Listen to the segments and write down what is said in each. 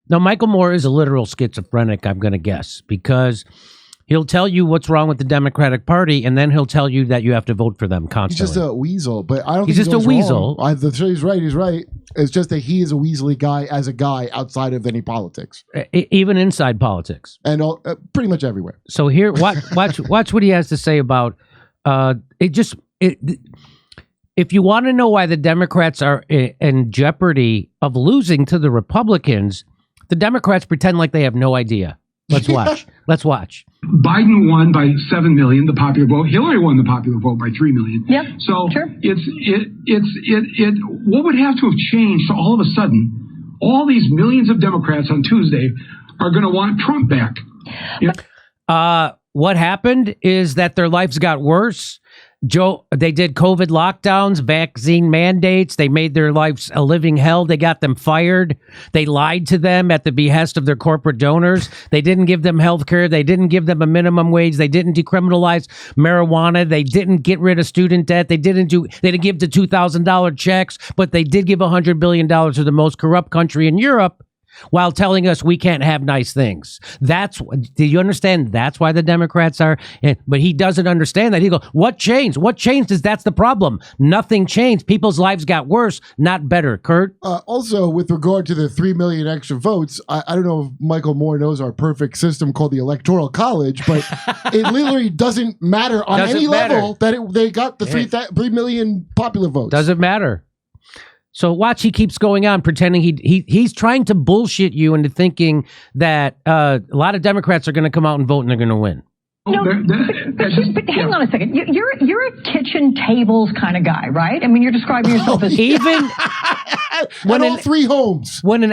Now, Michael Moore is a literal schizophrenic, I'm going to guess, because he'll tell you what's wrong with the Democratic Party, and then he'll tell you that you have to vote for them constantly. He's just a weasel, but I don't think he's just a weasel. He's right. He's right. It's just that he is a weaselly guy as a guy outside of any politics, even inside politics, and pretty much everywhere. So here, watch what he has to say about If you want to know why the Democrats are in jeopardy of losing to the Republicans, the Democrats pretend like they have no idea. Let's watch. Let's watch. Biden won by 7 million, the popular vote. Hillary won the popular vote by 3 million. Yep. So sure. What would have to have changed so all of a sudden, all these millions of Democrats on Tuesday are going to want Trump back? What happened is that their lives got worse. They did COVID lockdowns, vaccine mandates. They made their lives a living hell. They got them fired. They lied to them at the behest of their corporate donors. They didn't give them health care. They didn't give them a minimum wage. They didn't decriminalize marijuana. They didn't get rid of student debt. They didn't give the $2,000 checks, but they did give $100 billion to the most corrupt country in Europe, while telling us we can't have nice things. Do you understand? That's why the Democrats are, but he doesn't understand that. He goes, what changed? What changed is that's the problem. Nothing changed. People's lives got worse, not better. Kurt? Also, with regard to the 3 million extra votes, I don't know if Michael Moore knows our perfect system called the Electoral College, but it literally doesn't matter on any level that they got the 3 million popular votes. Doesn't matter. So watch, he keeps going on pretending he's trying to bullshit you into thinking that a lot of Democrats are going to come out and vote and they're going to win. No, but hang on a second. You're a kitchen tables kind of guy, right? I mean, you're describing yourself as even when all three homes. When an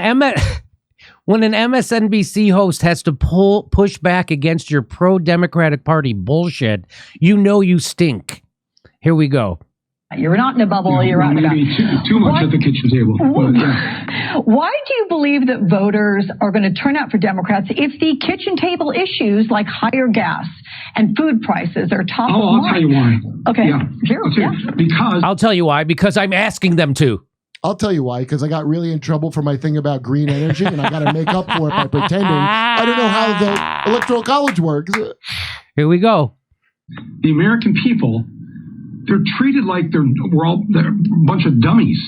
MSNBC host has to push back against your pro-Democratic Party bullshit, you know you stink. Here we go. You're not in a bubble. You're out and about. Maybe too much at the kitchen table. Why do you believe that voters are going to turn out for Democrats if the kitchen table issues like higher gas and food prices are top of mind? I'll tell you why. Okay. Yeah. I'll tell you why. Because I'm asking them to. I'll tell you why. Because I got really in trouble for my thing about green energy, and I got to make up for it by pretending I don't know how the Electoral College works. Here we go. The American people, they're treated like they're a bunch of dummies.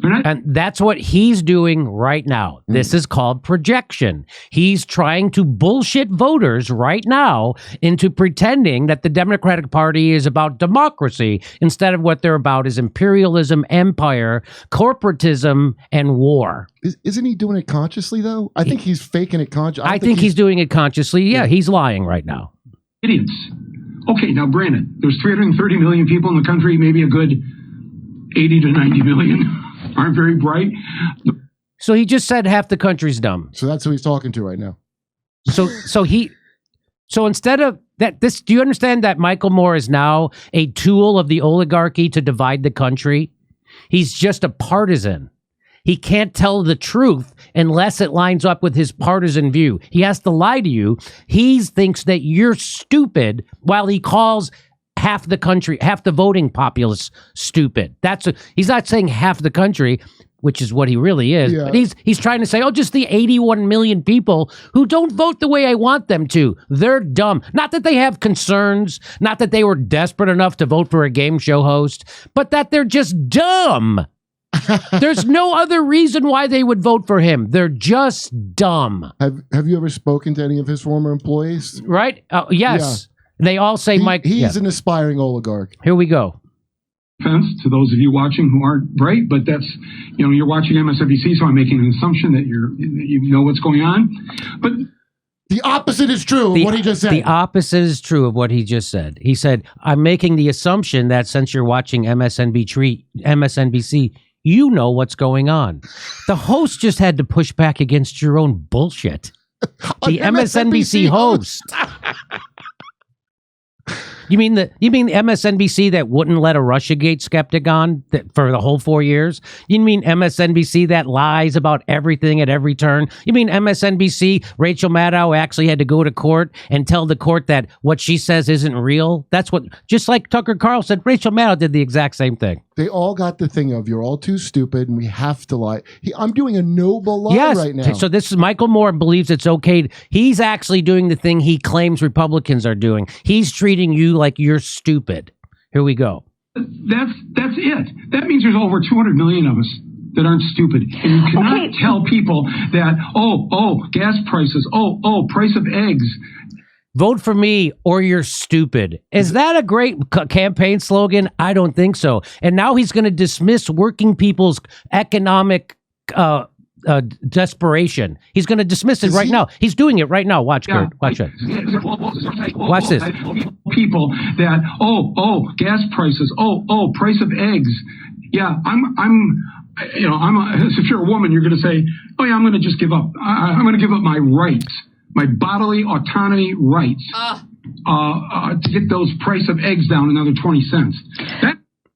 And that's what he's doing right now. This is called projection. He's trying to bullshit voters right now into pretending that the Democratic Party is about democracy instead of what they're about is imperialism, empire, corporatism, and war. Isn't he doing it consciously, though? I think he's faking it consciously. I think he's doing it consciously. Yeah, he's lying right now. Idiots. Okay, now granted, there's 330 million people in the country, maybe a good 80 to 90 million aren't very bright. So he just said half the country's dumb. So that's who he's talking to right now. So instead of that, do you understand that Michael Moore is now a tool of the oligarchy to divide the country? He's just a partisan. He can't tell the truth unless it lines up with his partisan view. He has to lie to you. He thinks that you're stupid while he calls half the country, half the voting populace stupid. He's not saying half the country, which is what he really is. Yeah. But he's trying to say, just the 81 million people who don't vote the way I want them to. They're dumb. Not that they have concerns, not that they were desperate enough to vote for a game show host, but that they're just dumb. There's no other reason why they would vote for him. They're just dumb. Have you ever spoken to any of his former employees? Right? Yes. Yeah. They all say Mike. He's an aspiring oligarch. Here we go. Offense to those of you watching who aren't bright, but that's, you're watching MSNBC, so I'm making an assumption that you know what's going on. But the opposite is true of what he just said. The opposite is true of what he just said. He said, I'm making the assumption that since you're watching MSNBC, you know what's going on. The host just had to push back against your own bullshit. The MSNBC host. You mean the MSNBC that wouldn't let a Russiagate skeptic on for the whole 4 years? You mean MSNBC that lies about everything at every turn? You mean MSNBC Rachel Maddow actually had to go to court and tell the court that what she says isn't real? That's what, just like Tucker Carlson, Rachel Maddow did the exact same thing. They all got the thing of you're all too stupid and we have to lie. I'm doing a noble lie right now. So this is Michael Moore believes it's okay. He's actually doing the thing he claims Republicans are doing. He's treating you like you're stupid. Here we go. That's it. That means there's over 200 million of us that aren't stupid. And you cannot tell people that, gas prices, price of eggs. Vote for me or you're stupid. Is that a great campaign slogan? I don't think so. And now he's going to dismiss working people's economic desperation. He's going to dismiss it right now. He's doing it right now. Watch, Kurt. Watch it. Watch this. People that, gas prices, price of eggs. Yeah, if you're a woman, you're going to say, oh yeah, I'm going to just give up. I'm going to give up my rights. My bodily autonomy rights to get those price of eggs down another 20 cents.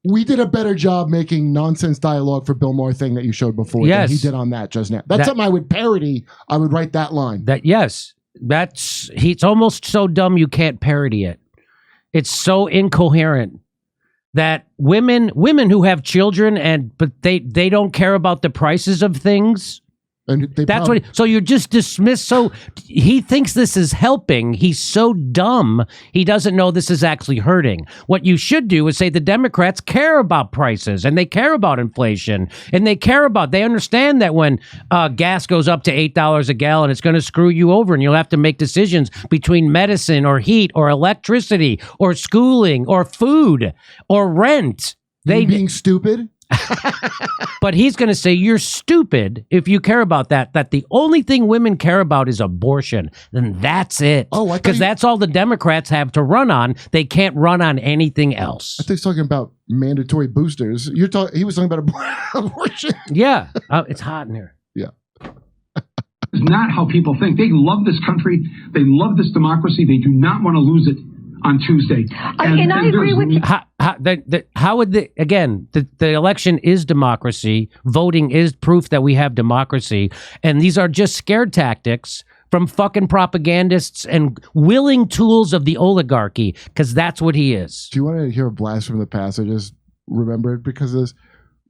We did a better job making nonsense dialogue for Bill Maher thing that you showed before than he did on that just now. That's something I would parody. I would write that line. It's almost so dumb you can't parody it. It's so incoherent that women who have children but they don't care about the prices of things. And so you're just dismissed. So he thinks this is helping. He's so dumb. He doesn't know this is actually hurting. What you should do is say the Democrats care about prices and they care about inflation and they understand that when gas goes up to $8 a gallon, it's going to screw you over and you'll have to make decisions between medicine or heat or electricity or schooling or food or rent. They being stupid. But he's going to say you're stupid if you care about that the only thing women care about is abortion. Then that's it. Because that's all the Democrats have to run on. They can't run on anything else. I think he's talking about mandatory boosters. He was talking about abortion. Yeah. It's hot in here. Yeah. It's not how people think. They love this country. They love this democracy. They do not want to lose it on Tuesday. And I agree with you. How would the election is democracy. Voting is proof that we have democracy. And these are just scare tactics from fucking propagandists and willing tools of the oligarchy, because that's what he is. Do you want to hear a blast from the past? I just remembered because of this,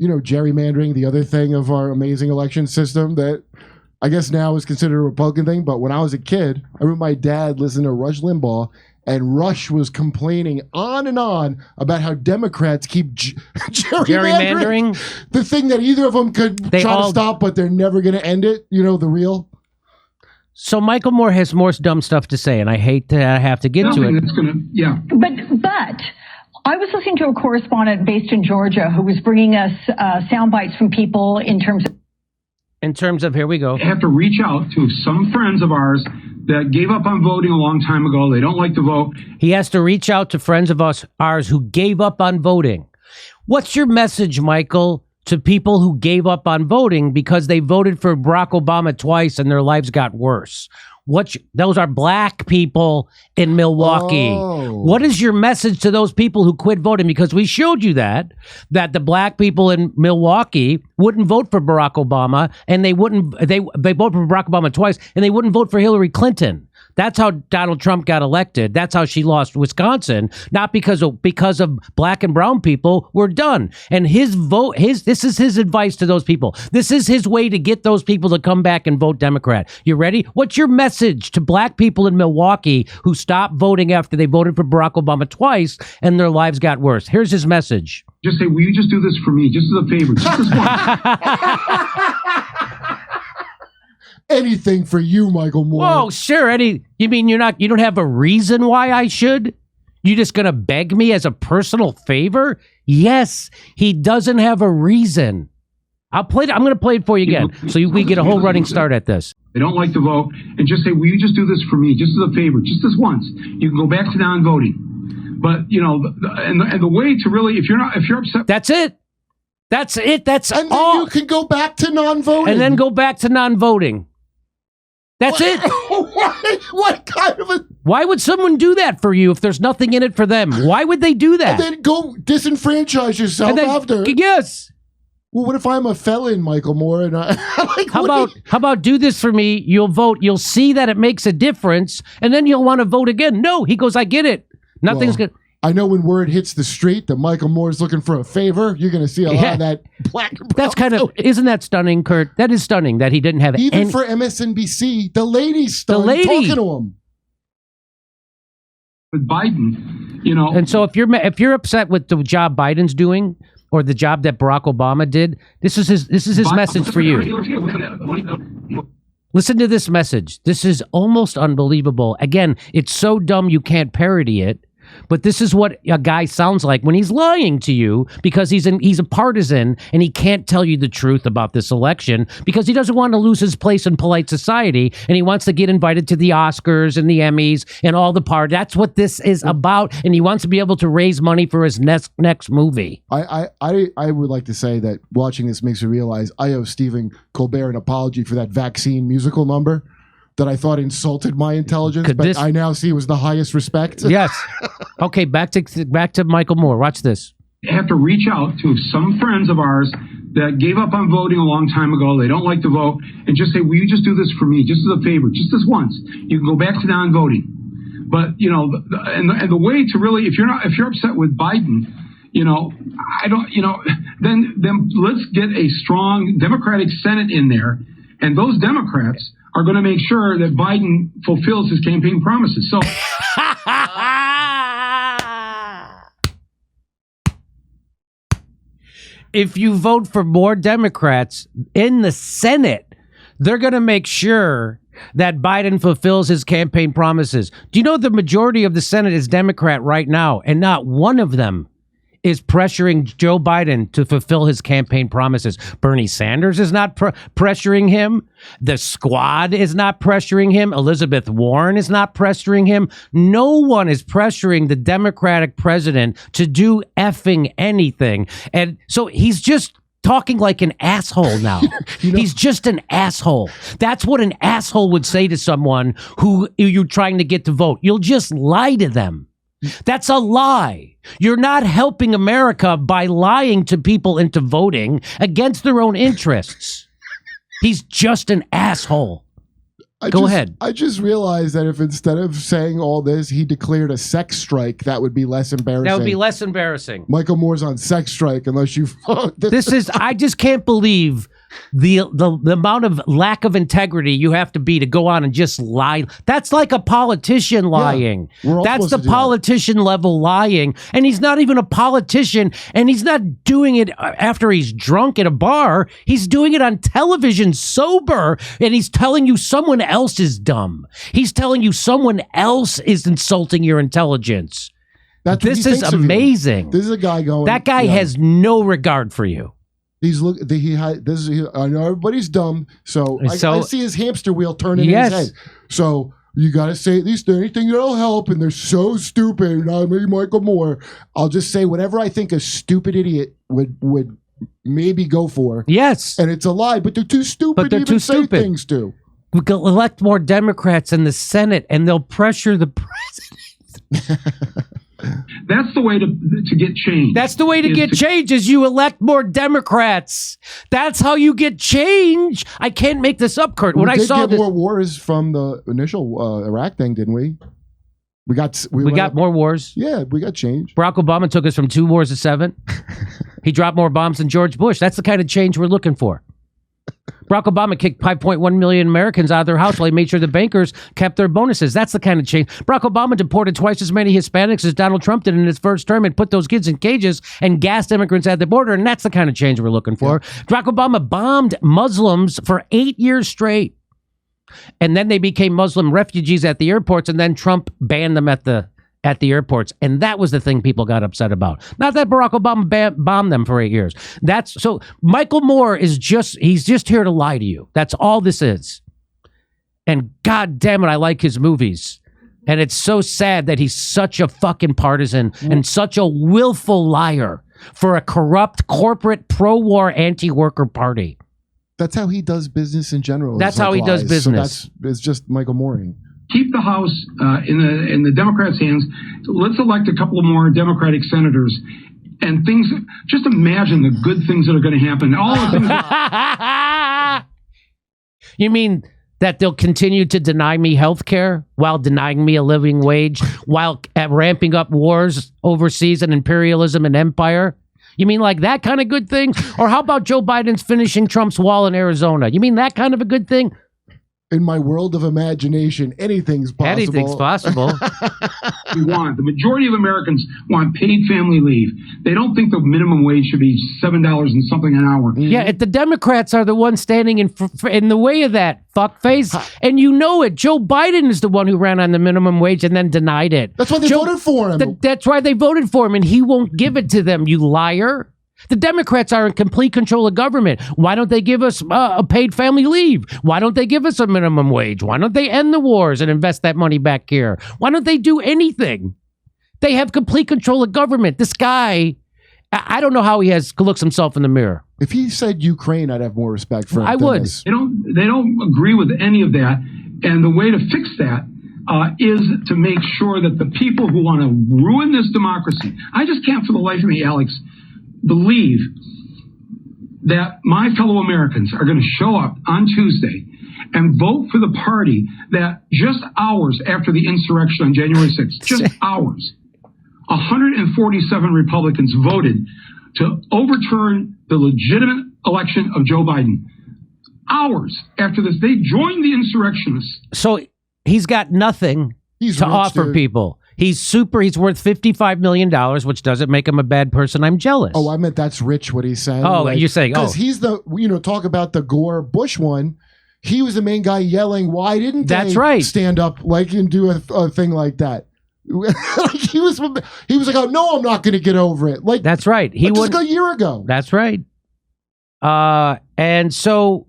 gerrymandering, the other thing of our amazing election system that I guess now is considered a Republican thing. But when I was a kid, I remember my dad listened to Rush Limbaugh. And Rush was complaining on and on about how Democrats keep gerrymandering. The thing that either of them could try to stop, but they're never going to end it. The real. So Michael Moore has more dumb stuff to say, and I hate to have to get to it. But I was listening to a correspondent based in Georgia who was bringing us sound bites from people in terms of, here we go. I have to reach out to some friends of ours that gave up on voting a long time ago. They don't like to vote. He has to reach out to friends of ours who gave up on voting. What's your message, Michael, to people who gave up on voting because they voted for Barack Obama twice and their lives got worse? Those are black people in Milwaukee. What is your message to those people who quit voting? Because we showed you that the black people in Milwaukee wouldn't vote for Barack Obama, and they voted for Barack Obama twice, and they wouldn't vote for Hillary Clinton. That's how Donald Trump got elected. That's how she lost Wisconsin, not because of black and brown people. We're done. And this is his advice to those people. This is his way to get those people to come back and vote Democrat. You ready? What's your message to black people in Milwaukee who stopped voting after they voted for Barack Obama twice and their lives got worse? Here's his message. Just say, will you just do this for me? Just as a favor. Just this once. Anything for you, Michael Moore. Oh, sure. You mean you don't have a reason why I should? You just going to beg me as a personal favor? Yes, he doesn't have a reason. I'm going to play it for you again so we get a whole running start at this. They don't like to vote. And just say, will you just do this for me? Just as a favor. Just this once. You can go back to non-voting. But, and the way to really, if you're upset. That's it. That's it. That's and all. Then you can go back to non-voting. And then go back to non-voting. That's it. What kind of a... Why would someone do that for you if there's nothing in it for them? Why would they do that? And then go disenfranchise yourself after. Yes. Well, what if I'm a felon, Michael Moore? And I like, how about do this for me? You'll vote. You'll see that it makes a difference, and then you'll want to vote again. No, he goes, I get it. Nothing's good. I know when word hits the street that Michael Moore is looking for a favor, you're going to see a lot of that black and brown. That's kind of, isn't that stunning, Kurt? That is stunning that he didn't have even for MSNBC, the lady's still talking to him. With Biden, you know. And so if you're upset with the job Biden's doing, or the job that Barack Obama did, this is his message for you. Listen to this message. This is almost unbelievable. Again, it's so dumb you can't parody it. But this is what a guy sounds like when he's lying to you because he's a partisan and he can't tell you the truth about this election because he doesn't want to lose his place in polite society and he wants to get invited to the Oscars and the Emmys and all the parties. That's what this is about, and he wants to be able to raise money for his next movie. I would like to say that watching this makes me realize I owe Stephen Colbert an apology for that vaccine musical number that I thought insulted my intelligence, but I now see was the highest respect. Yes. Okay, back to Michael Moore. Watch this. I have to reach out to some friends of ours that gave up on voting a long time ago. They don't like to vote, and just say, will you just do this for me, just as a favor, just this once. You can go back to non-voting. But, you know, and the way to really, if you're upset with Biden, you know, then let's get a strong Democratic Senate in there, and those Democrats are going to make sure that Biden fulfills his campaign promises. So, if you vote for more Democrats in the Senate, they're going to make sure that Biden fulfills his campaign promises. Do you know the majority of the Senate is Democrat right now, and not one of them is pressuring Joe Biden to fulfill his campaign promises? Bernie Sanders is not pressuring him. The squad is not pressuring him. Elizabeth Warren is not pressuring him. No one is pressuring the Democratic president to do effing anything. And so he's just talking like an asshole now. He's just an asshole. That's what an asshole would say to someone who you're trying to get to vote. You'll just lie to them. That's a lie. You're not helping America by lying to people into voting against their own interests. He's just an asshole. Go ahead. I just realized that if instead of saying all this, he declared a sex strike, that would be less embarrassing. That would be less embarrassing. Michael Moore's on sex strike unless you vote. I just can't believe the amount of lack of integrity you have to be to go on and just lie. That's like a politician lying. Yeah, that's the politician level lying. And he's not even a politician, and he's not doing it after he's drunk at a bar. He's doing it on television sober, and he's telling you someone else is dumb. He's telling you someone else is insulting your intelligence. This is amazing. This is a guy going. That guy has no regard for you. He's I know everybody's dumb, so I see his hamster wheel turning in his head. So you got to say at least anything that'll help, and they're so stupid. Maybe Michael Moore. I'll just say whatever I think a stupid idiot would maybe go for. Yes, and it's a lie, but they're too stupid to even say things to. We can elect more Democrats in the Senate, and they'll pressure the president. That's the way to get change. That's the way to get change is you elect more Democrats. That's how you get change. I can't make this up, Kurt. We did get more wars from the initial Iraq thing, didn't we? We got more wars. Yeah, we got change. Barack Obama took us from 2 wars to 7. He dropped more bombs than George Bush. That's the kind of change we're looking for. Barack Obama kicked 5.1 million Americans out of their house while he made sure the bankers kept their bonuses. That's the kind of change. Barack Obama deported twice as many Hispanics as Donald Trump did in his first term and put those kids in cages and gassed immigrants at the border, and that's the kind of change we're looking for. Yeah. Barack Obama bombed Muslims for 8 years straight, and then they became Muslim refugees at the airports, and then Trump banned them at the airports. And that was the thing people got upset about. Not that Barack Obama bombed them for 8 years. So Michael Moore he's just here to lie to you. That's all this is. And God damn it, I like his movies. And it's so sad that he's such a fucking partisan and such a willful liar for a corrupt corporate pro-war anti-worker party. That's how he does business in general. That's how he does business. So it's just Michael Mooring. keep the House in the Democrats' hands. Let's elect a couple of more Democratic senators. And things, just imagine the good things that are going to happen. All the things. You mean that they'll continue to deny me health care while denying me a living wage, while ramping up wars overseas and imperialism and empire? You mean like that kind of good thing? Or how about Joe Biden's finishing Trump's wall in Arizona? You mean that kind of a good thing? In my world of imagination, anything's possible. Anything's possible. The majority of Americans want paid family leave. They don't think the minimum wage should be $7 and something an hour. Yeah, the Democrats are the ones standing in the way of that fuckface, and you know it. Joe Biden is the one who ran on the minimum wage and then denied it. That's why they voted for him. That's why they voted for him, and he won't give it to them, you liar. The Democrats are in complete control of government. Why don't they give us a paid family leave? Why don't they give us a minimum wage? Why don't they end the wars and invest that money back here? Why don't they do anything? They have complete control of government. This guy, I don't know how he looks himself in the mirror. If he said Ukraine, I'd have more respect for him. I would. They don't agree with any of that. And the way to fix that is to make sure that the people who want to ruin this democracy, I just can't for the life of me, Alex, believe that my fellow Americans are going to show up on Tuesday and vote for the party that just hours after the insurrection on January 6th, just hours, 147 Republicans voted to overturn the legitimate election of Joe Biden. Hours after this, they joined the insurrectionists. So he's got nothing to offer people. He's worth $55 million, which doesn't make him a bad person. I'm jealous. Oh, I meant that's rich what he's saying. Oh, you're saying, because he's talk about the Gore Bush one. He was the main guy yelling, why didn't they stand up and do a thing like that? he was like, oh, no, I'm not going to get over it. That's right. He was a year ago. That's right. And so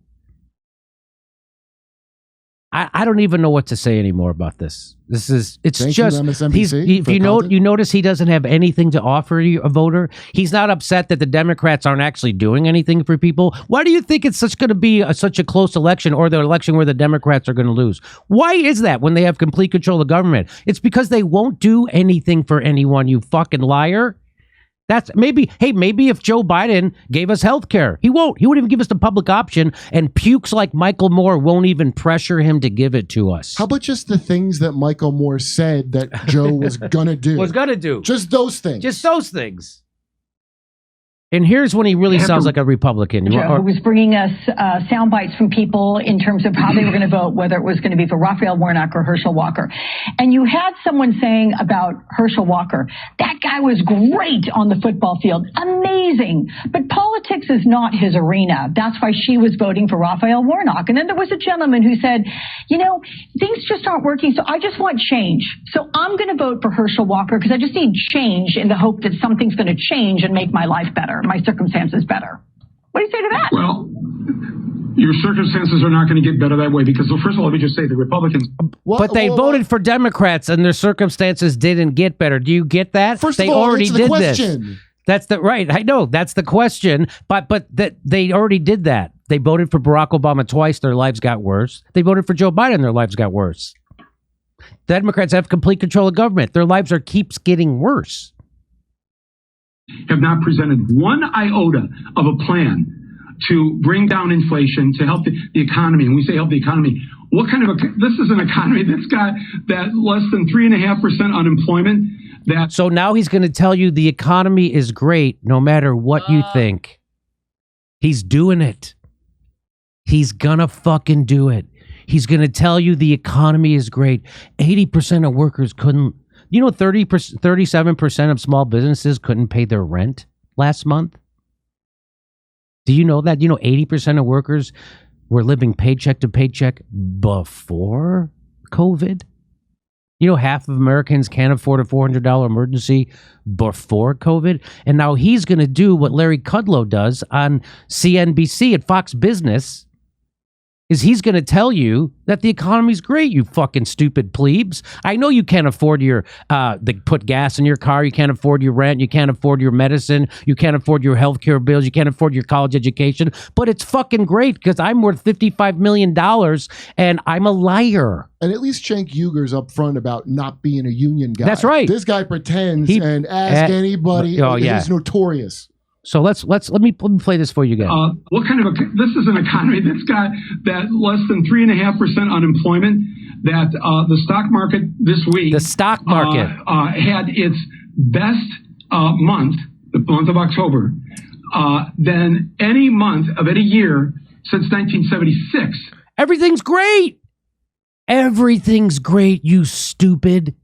I don't even know what to say anymore about this. Thank you, MSNBC, you notice he doesn't have anything to offer you, a voter. He's not upset that the Democrats aren't actually doing anything for people. Why do you think it's going to be such a close election, or the election where the Democrats are going to lose? Why is that when they have complete control of government? It's because they won't do anything for anyone, you fucking liar. That's maybe if Joe Biden gave us health care, he won't. He won't even give us the public option, and pukes like Michael Moore won't even pressure him to give it to us. How about just the things that Michael Moore said that Joe was going to do? Just those things. Just those things. And here's when he really sounds like a Republican. Joe was bringing us sound bites from people in terms of how they were going to vote, whether it was going to be for Raphael Warnock or Herschel Walker. And you had someone saying about Herschel Walker, that guy was great on the football field. Amazing. But politics is not his arena. That's why she was voting for Raphael Warnock. And then there was a gentleman who said, things just aren't working, so I just want change. So I'm going to vote for Herschel Walker because I just need change in the hope that something's going to change and make my life better. My circumstances better. What do you say to that? Well, your circumstances are not going to get better that way because, first of all, let me just say the Republicans. But they voted for Democrats and their circumstances didn't get better. Do you get that? First of all, already did this. That's right. I know that's the question. But they already did that. They voted for Barack Obama twice. Their lives got worse. They voted for Joe Biden. Their lives got worse. The Democrats have complete control of government. Their lives keeps getting worse. Have not presented one iota of a plan to bring down inflation, to help the economy. And we say help the economy. What kind of this is an economy that's got that less than 3.5% unemployment. So now he's going to tell you the economy is great no matter what you think. He's doing it. He's gonna fucking do it. He's going to tell you the economy is great. 80% of workers couldn't. 37% of small businesses couldn't pay their rent last month. Do you know that? 80% of workers were living paycheck to paycheck before COVID. Half of Americans can't afford a $400 emergency before COVID. And now he's going to do what Larry Kudlow does on CNBC at Fox Business. is he's going to tell you that the economy's great, you fucking stupid plebes. I know you can't afford your, put gas in your car. You can't afford your rent. You can't afford your medicine. You can't afford your healthcare bills. You can't afford your college education. But it's fucking great because I'm worth $55 million and I'm a liar. And at least Cenk Uger's up front about not being a union guy. That's right. This guy pretends and ask anybody. Oh, yeah. He's notorious. So let me play this for you again. What kind of this is an economy that's got that less than 3.5% unemployment. That the stock market this week, the stock market had its best month, the month of October, than any month of any year since 1976. Everything's great. Everything's great, you stupid.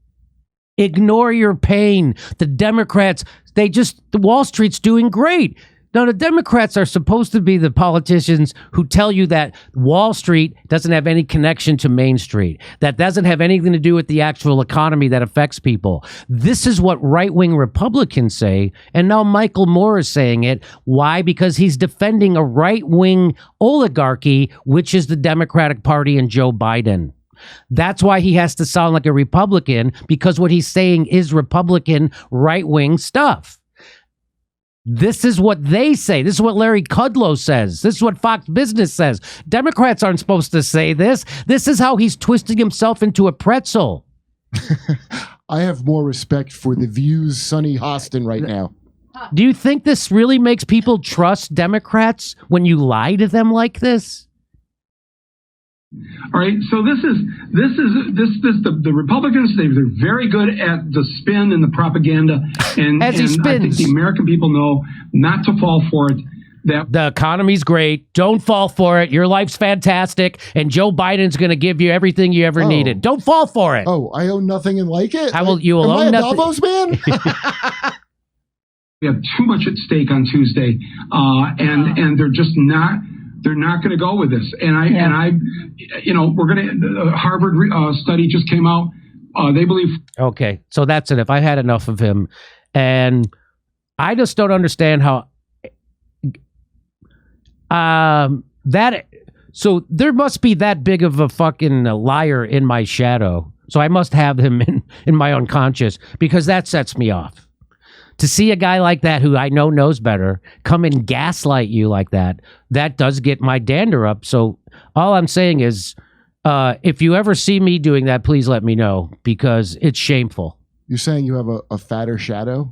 Ignore your pain. The Democrats, the Wall Street's doing great. Now, the Democrats are supposed to be the politicians who tell you that Wall Street doesn't have any connection to Main Street. That doesn't have anything to do with the actual economy that affects people. This is what right-wing Republicans say, and now Michael Moore is saying it. Why? Because he's defending a right-wing oligarchy, which is the Democratic Party and Joe Biden. That's why he has to sound like a Republican, because what he's saying is Republican right-wing stuff. This is what they say. This is what Larry Kudlow says. This is what Fox Business says. Democrats aren't supposed to say this. This is how he's twisting himself into a pretzel. I have more respect for The View's Sonny Hostin right now. Do you think this really makes people trust Democrats when you lie to them like this? All right, so the Republicans, they're very good at the spin and the propaganda, and As he I think spins. the American people know not to fall for it. That The economy's great. Don't fall for it. Your life's fantastic, and Joe Biden's going to give you everything you ever needed. Don't fall for it. Oh, I own nothing and like it? You will Am own I a nothing. Davos man? we have too much at stake on Tuesday, and they're just not. They're not going to go with this. And we're going to. Harvard study just came out. They believe. Okay, so that's it. If I had enough of him, and I just don't understand how So there must be that big of a fucking liar in my shadow. So I must have him in my unconscious, because that sets me off. To see a guy like that, who I know knows better, come and gaslight you like that, that does get my dander up. So all I'm saying is, if you ever see me doing that, please let me know, because it's shameful. You're saying you have a fatter shadow?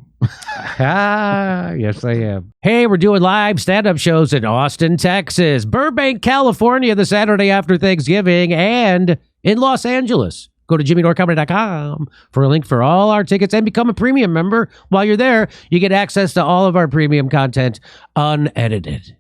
Yes, I am. Hey, we're doing live stand-up shows in Austin, Texas, Burbank, California, the Saturday after Thanksgiving, and in Los Angeles. Go to jimmydorecomedy.com for a link for all our tickets and become a premium member. While you're there, you get access to all of our premium content unedited.